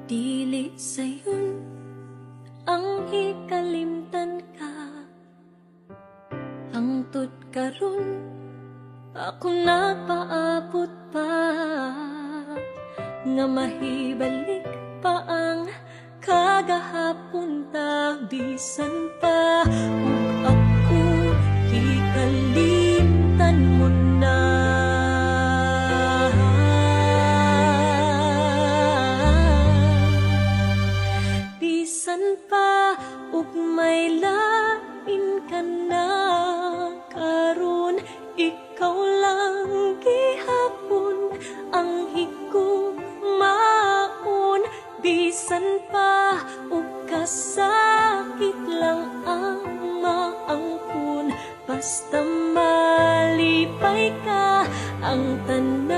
Dili sayon ang hikalimtan ka, hangtod karon ako nagpaabot pa, nga mahibalik pa ang kagahapon ta, bisan pa ug ako hikalimtan mo na. Bisan pa ug may lain ka na, karon ikaw lang gihapon ang higugmaon. Bisan pa ug kasakit lang ang maangkon, basta malipay ka ang tanan